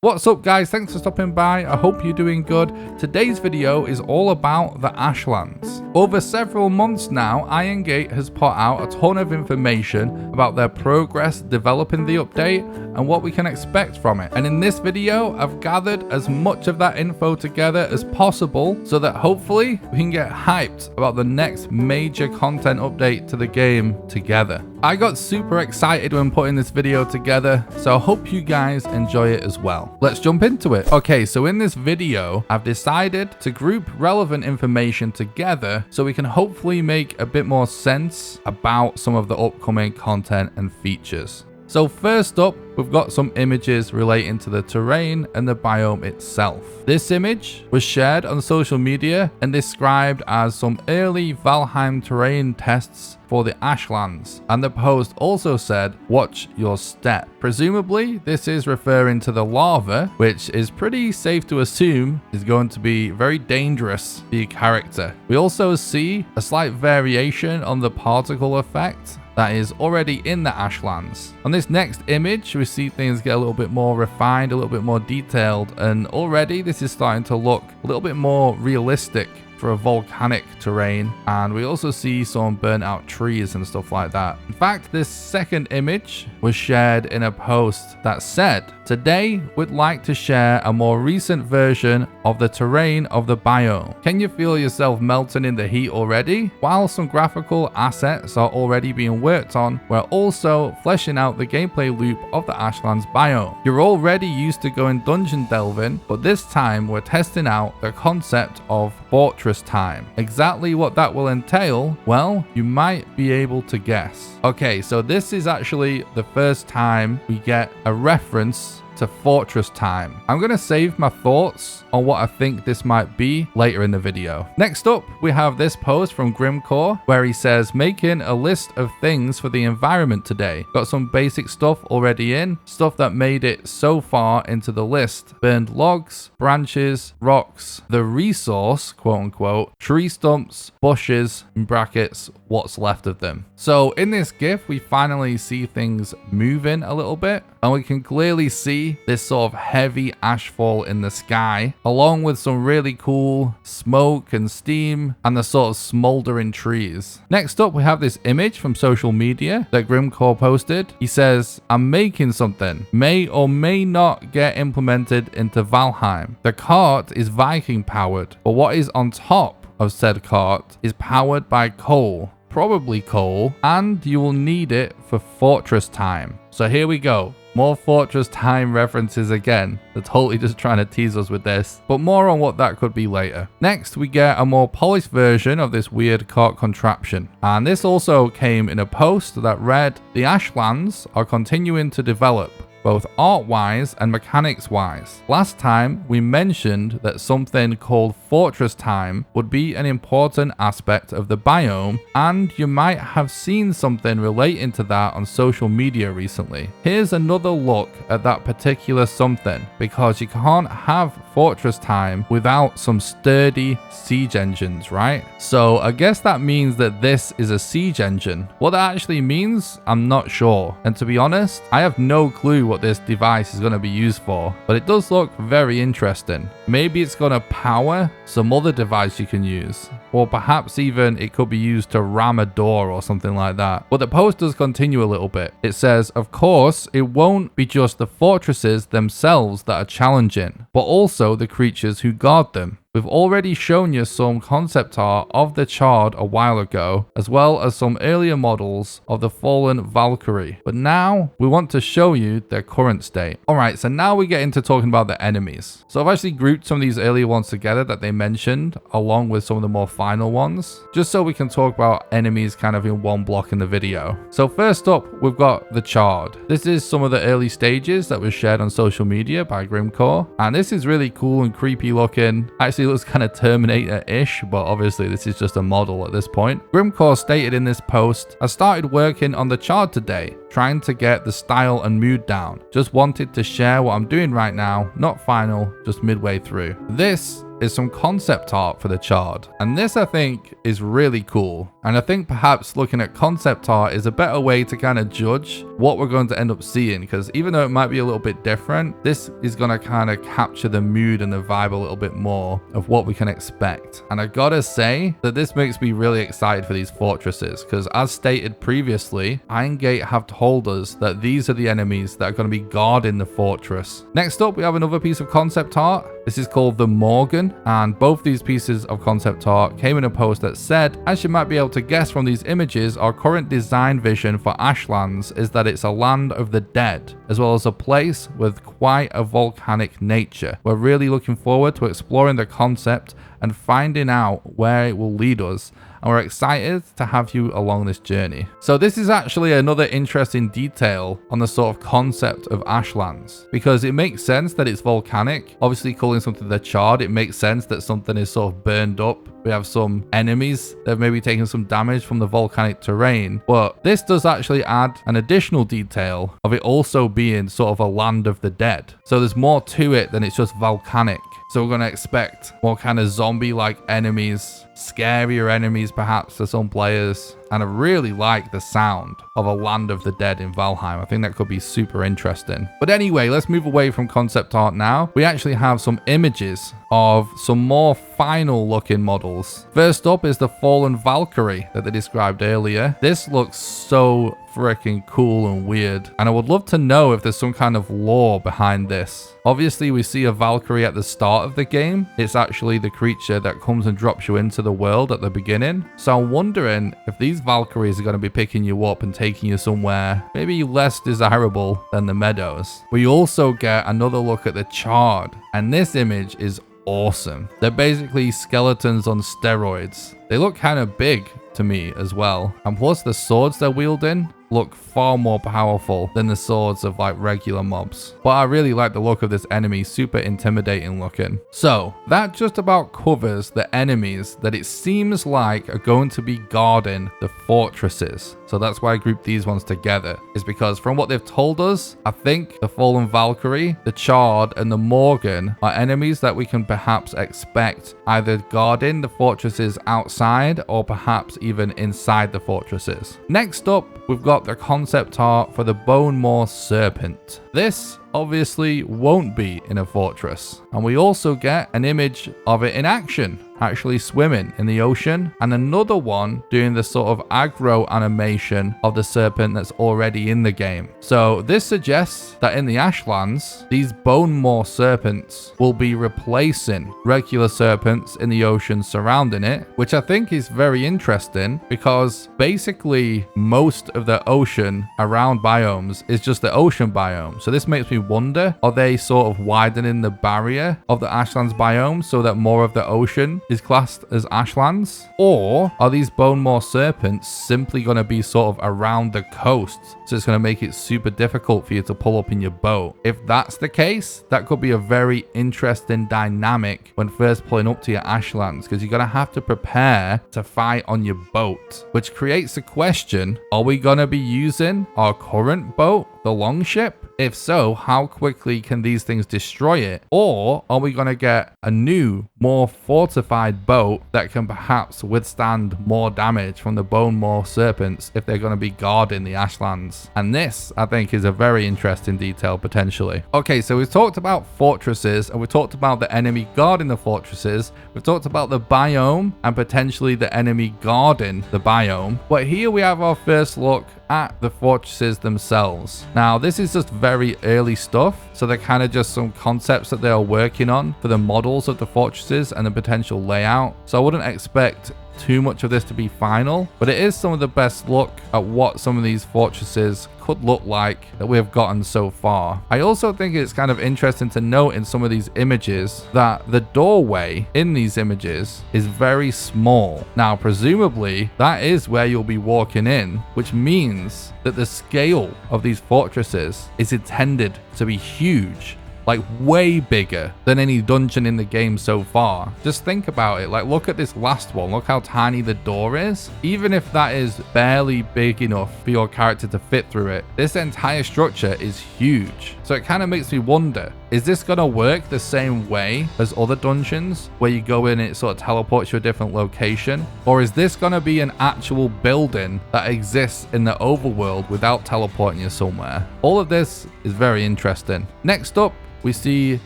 What's up guys, thanks for stopping by. I hope you're doing good. Today's video is all about the Ashlands. Over several months now, Iron Gate has put out a ton of information about their progress developing the update and what we can expect from it. And in this video, I've gathered as much of that info together as possible so that hopefully we can get hyped about the next major content update to the game together. I got super excited when putting this video together, so I hope you guys enjoy it as well. Let's jump into it. Okay, so in this video, I've decided to group relevant information together so we can hopefully make a bit more sense about some of the upcoming content and features. So first up, we've got some images relating to the terrain and the biome itself. This image was shared on social media and described as some early Valheim terrain tests for the Ashlands, and the post also said, "Watch your step." Presumably, this is referring to the lava, which is pretty safe to assume is going to be very dangerous for your character. We also see a slight variation on the particle effect that is already in the Ashlands. On this next image, we see things get a little bit more refined, a little bit more detailed, and already this is starting to look a little bit more realistic for a volcanic terrain, and we also see some burnt out trees and stuff like that. In fact, this second image was shared in a post that said, "Today we'd like to share a more recent version of the terrain of the biome. Can you feel yourself melting in the heat already? While some graphical assets are already being worked on, we're also fleshing out the gameplay loop of the Ashlands biome. You're already used to going dungeon delving, but this time we're testing out the concept of fortress time. Exactly what that will entail, well, you might be able to guess." Okay, so this is actually the first time we get a reference to fortress time. I'm going to save my thoughts on what I think this might be later in the video. Next up, we have this post from Grimcore where he says, "Making a list of things for the environment today. Got some basic stuff already in, stuff that made it so far into the list. Burned logs, branches, rocks, the resource, quote unquote, tree stumps, bushes, in brackets, what's left of them." So in this GIF, we finally see things moving a little bit, and we can clearly see this sort of heavy ashfall in the sky, along with some really cool smoke and steam and the sort of smoldering trees. Next up, we have this image from social media that Grimcore posted. He says, "I'm making something. May or may not get implemented into Valheim. The cart is Viking powered, but what is on top of said cart is powered by coal. Probably coal, and you will need it for fortress time." So here we go. More fortress time references again. They're totally just trying to tease us with this, but more on what that could be later. Next, we get a more polished version of this weird cart contraption. And this also came in a post that read, "The Ashlands are continuing to develop, both art-wise and mechanics-wise. Last time, we mentioned that something called fortress time would be an important aspect of the biome, and you might have seen something relating to that on social media recently. Here's another look at that particular something, because you can't have fortress time without some sturdy siege engines, right? So I guess that means that this is a siege engine. What that actually means, I'm not sure. And to be honest, I have no clue what this device is going to be used for, but it does look very interesting. Maybe it's going to power some other device you can use, or perhaps even it could be used to ram a door or something like that. But the post does continue a little bit. It says, "Of course, it won't be just the fortresses themselves that are challenging, but also the creatures who guard them. We've already shown you some concept art of the Charred a while ago, as well as some earlier models of the fallen Valkyrie. But now we want to show you their current state." Alright, so now we get into talking about the enemies. So I've actually grouped some of these earlier ones together that they mentioned, along with some of the more final ones, just so we can talk about enemies kind of in one block in the video. So first up, we've got the Charred. This is some of the early stages that was shared on social media by Grimcore, and this is really cool and creepy looking. Actually looks kind of Terminator-ish, but obviously this is just a model at this point. Grimcore stated in this post, "I started working on the Charred today, trying to get the style and mood down. Just wanted to share what I'm doing right now, not final, just midway through. This is some concept art for the Charred. And this I think is really cool. And I think perhaps looking at concept art is a better way to kind of judge what we're going to end up seeing, because even though it might be a little bit different, this is going to kind of capture the mood and the vibe a little bit more of what we can expect. And I gotta say that this makes me really excited for these fortresses, because as stated previously, Iron Gate have told us that these are the enemies that are going to be guarding the fortress. Next up, we have another piece of concept art. This is called the Morgan, and both these pieces of concept art came in a post that said, as you might be able to guess from these images, our current design vision for Ashlands is that it's a land of the dead, as well as a place with quite a volcanic nature. We're really looking forward to exploring the concept and finding out where it will lead us, and we're excited to have you along this journey. So this is actually another interesting detail on the sort of concept of Ashlands, because it makes sense that it's volcanic. Obviously calling something the Charred, it makes sense that something is sort of burned up. We have some enemies that have maybe taken some damage from the volcanic terrain, but this does actually add an additional detail of it also being sort of a land of the dead. So there's more to it than it's just volcanic. So we're going to expect more kind of zombie-like enemies, scarier enemies perhaps for some players. And I really like the sound of a land of the dead in Valheim. I think that could be super interesting. But anyway, let's move away from concept art now. We actually have some images of some more final looking models. First up is the Fallen Valkyrie that they described earlier. This looks so freaking cool and weird, and I would love to know if there's some kind of lore behind this. Obviously we see a Valkyrie at the start of the game. It's actually the creature that comes and drops you into the world at the beginning. So I'm wondering if these Valkyries are going to be picking you up and taking you somewhere maybe less desirable than the meadows. We also get another look at the Charred, and this image is awesome. They're basically skeletons on steroids. They look kind of big to me as well, and plus the swords they're wielding look far more powerful than the swords of like regular mobs. But I really like the look of this enemy, super intimidating looking. So that just about covers the enemies that it seems like are going to be guarding the fortresses. So that's why I grouped these ones together, is because from what they've told us, I think the Fallen Valkyrie, the Charred, and the Morgan are enemies that we can perhaps expect either guarding the fortresses outside or perhaps even inside the fortresses. Next up, we've got the concept art for the Bone Maw Serpent. This obviously won't be in a fortress, and we also get an image of it in action, actually swimming in the ocean, and another one doing the sort of aggro animation of the serpent that's already in the game. So this suggests that in the Ashlands, these Bone Maw serpents will be replacing regular serpents in the ocean surrounding it, which I think is very interesting, because basically most of the ocean around biomes is just the ocean biome. So this makes me wonder, are they sort of widening the barrier of the Ashlands biome so that more of the ocean is classed as Ashlands? Or are these Bone Maw serpents simply going to be sort of around the coast, so it's going to make it super difficult for you to pull up in your boat? If that's the case, that could be a very interesting dynamic when first pulling up to your Ashlands, because you're going to have to prepare to fight on your boat, which creates a question: are we going to be using our current boat, the Longship? If so, how quickly can these things destroy it? Or are we going to get a new, more fortified boat that can perhaps withstand more damage from the Bone Maw serpents if they're going to be guarding the Ashlands? And this, I think, is a very interesting detail potentially. Okay, so we've talked about fortresses, and we've talked about the enemy guarding the fortresses. We've talked about the biome and potentially the enemy guarding the biome. But here we have our first look at the fortresses themselves. Now, this is just very early stuff, so they're kind of just some concepts that they are working on for the models of the fortresses and the potential layout. So I wouldn't expect too much of this to be final, but it is some of the best look at what some of these fortresses could look like that we have gotten so far. I also think it's kind of interesting to note in some of these images that the doorway in these images is very small. Now, presumably that is where you'll be walking in, which means that the scale of these fortresses is intended to be huge, like way bigger than any dungeon in the game so far. Just think about it. Like, look at this last one. Look how tiny the door is. Even if that is barely big enough for your character to fit through it, this entire structure is huge. So it kind of makes me wonder, is this going to work the same way as other dungeons where you go in and it sort of teleports you to a different location? Or is this going to be an actual building that exists in the overworld without teleporting you somewhere? All of this is very interesting. Next up, we see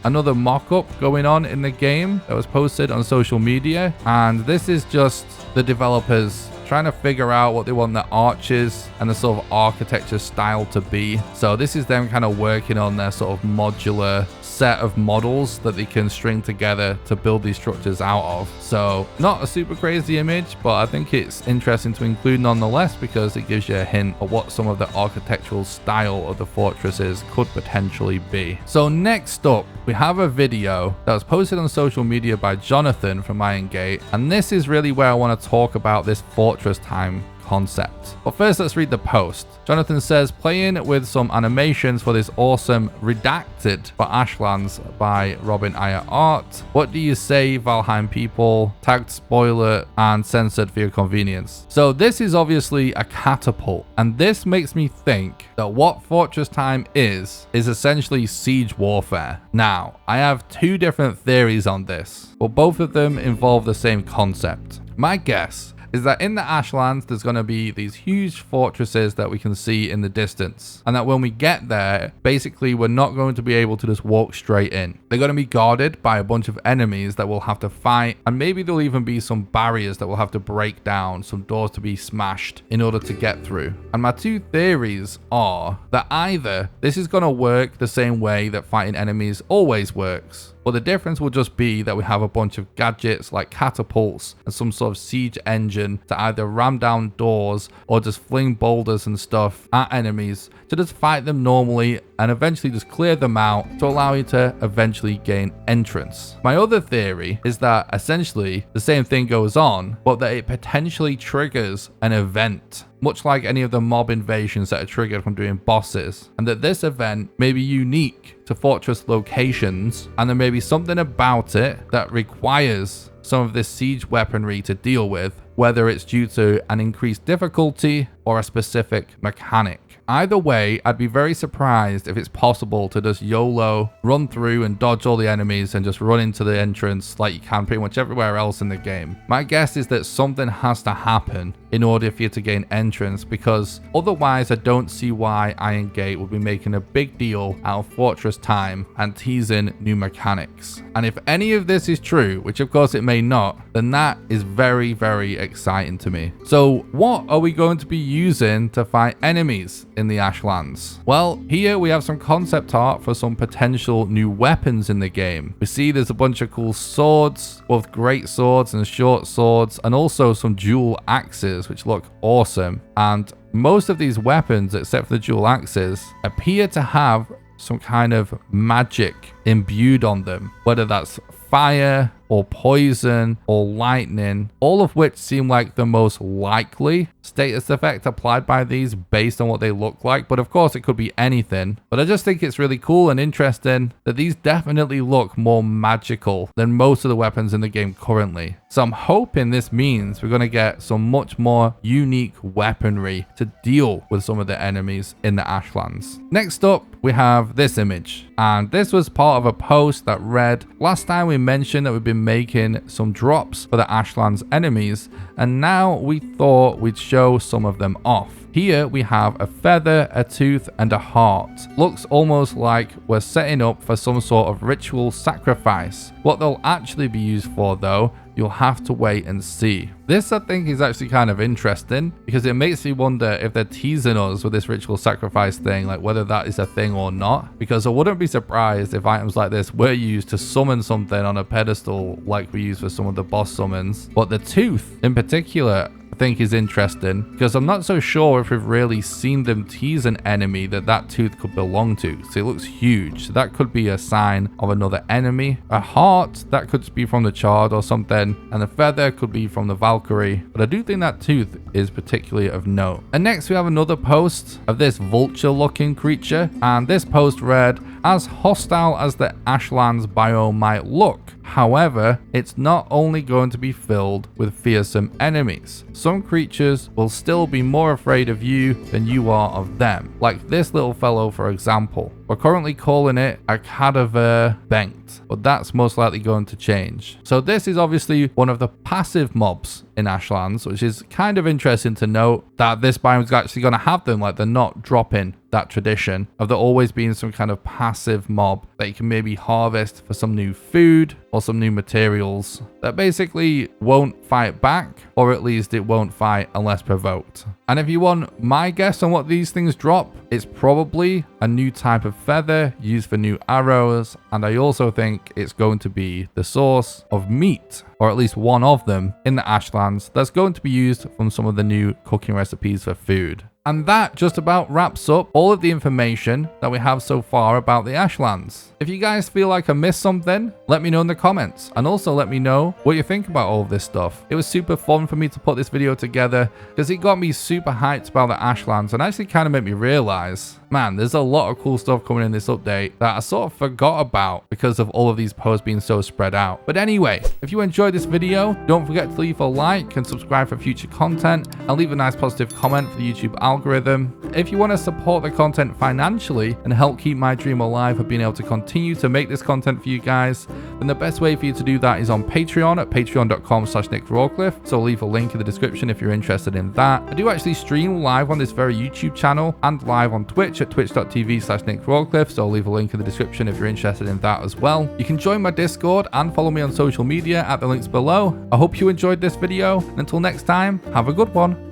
another mock-up going on in the game that was posted on social media. And this is just the developers trying to figure out what they want the arches and the sort of architecture style to be. So this is them kind of working on their sort of modular set of models that they can string together to build these structures out of. So not a super crazy image, but I think it's interesting to include nonetheless because it gives you a hint of what some of the architectural style of the fortresses could potentially be. So next up, we have a video that was posted on social media by Jonathan from Iron Gate, and this is really where I want to talk about this fortress time concept. But first, let's read the post. Jonathan says, playing with some animations for this awesome Redacted for Ashlands by Robin Ayer Art. What do you say, Valheim people? Tagged spoiler and censored for your convenience. So this is obviously a catapult, and this makes me think that what Fortress Time is essentially siege warfare. Now, I have two different theories on this, but both of them involve the same concept. My guess is that in the Ashlands, there's going to be these huge fortresses that we can see in the distance. And that when we get there, basically, we're not going to be able to just walk straight in. They're going to be guarded by a bunch of enemies that we'll have to fight. And maybe there'll even be some barriers that we'll have to break down, some doors to be smashed in order to get through. And my two theories are that either this is going to work the same way that fighting enemies always works, but the difference will just be that we have a bunch of gadgets like catapults and some sort of siege engine to either ram down doors or just fling boulders and stuff at enemies to just fight them normally and eventually just clear them out to allow you to eventually gain entrance. My other theory is that essentially the same thing goes on, but that it potentially triggers an event, much like any of the mob invasions that are triggered from doing bosses, and that this event may be unique to fortress locations, and there may be something about it that requires some of this siege weaponry to deal with, whether it's due to an increased difficulty or a specific mechanic. Either way, I'd be very surprised if it's possible to just YOLO, run through and dodge all the enemies and just run into the entrance like you can pretty much everywhere else in the game. My guess is that something has to happen in order for you to gain entrance, because otherwise I don't see why Iron Gate would be making a big deal out of Fortress Time and teasing new mechanics. And if any of this is true, which of course it may not, then that is very, very exciting to me. So what are we going to be using to fight enemies in the Ashlands? Well, here we have some concept art for some potential new weapons in the game. We see there's a bunch of cool swords, both great swords and short swords, and also some dual axes which look awesome. And most of these weapons, except for the dual axes, appear to have some kind of magic imbued on them, whether that's fire or poison or lightning, all of which seem like the most likely status effect applied by these based on what they look like. But of course it could be anything. But I just think it's really cool and interesting that these definitely look more magical than most of the weapons in the game currently. So I'm hoping this means we're going to get some much more unique weaponry to deal with some of the enemies in the Ashlands. Next up, we have this image, and this was part of a post that read, last time we mentioned that we've been making some drops for the Ashlands enemies, and now we thought we'd show some of them off. Here we have a feather, a tooth, and a heart. Looks almost like we're setting up for some sort of ritual sacrifice. What they'll actually be used for though, you'll have to wait and see. This I think is actually kind of interesting because it makes me wonder if they're teasing us with this ritual sacrifice thing, like whether that is a thing or not, because I wouldn't be surprised if items like this were used to summon something on a pedestal like we use for some of the boss summons. But the tooth in particular, I think is interesting, because I'm not so sure if we've really seen them tease an enemy that tooth could belong to. So it looks huge. So that could be a sign of another enemy. A heart, that could be from the Chard or something, and a feather could be from the Valkyrie. But I do think that tooth is particularly of note. And next we have another post of this vulture looking creature, and this post read, as hostile as the Ashlands biome might look, however, it's not only going to be filled with fearsome enemies. Some creatures will still be more afraid of you than you are of them. Like this little fellow, for example. We're currently calling it a cadaver banked, but that's most likely going to change. So this is obviously one of the passive mobs in Ashlands, which is kind of interesting to note that this biome is actually going to have them. Like, they're not dropping that tradition of there always being some kind of passive mob that you can maybe harvest for some new food or some new materials that basically won't fight back, or at least it won't fight unless provoked. And if you want my guess on what these things drop, it's probably a new type of feather used for new arrows, and I also think it's going to be the source of meat, or at least one of them in the Ashlands that's going to be used from some of the new cooking recipes for food. And that just about wraps up all of the information that we have so far about the Ashlands. If you guys feel like I missed something, let me know in the comments, and also let me know what you think about all of this stuff. It was super fun for me to put this video together because it got me super hyped about the Ashlands, and actually kind of made me realize, man, there's a lot of cool stuff coming in this update that I sort of forgot about because of all of these posts being so spread out. But anyway, if you enjoyed this video, don't forget to leave a like and subscribe for future content, and leave a nice positive comment for the YouTube algorithm. If you want to support the content financially and help keep my dream alive of being able to continue to make this content for you guys, then the best way for you to do that is on Patreon at patreon.com/nickrawcliffe. So I'll leave a link in the description if you're interested in that. I do actually stream live on this very YouTube channel and live on Twitch at twitch.tv/nickrawcliffe. So I'll leave a link in the description if you're interested in that as well. You can join my Discord and follow me on social media at the links below. I hope you enjoyed this video, and until next time, have a good one.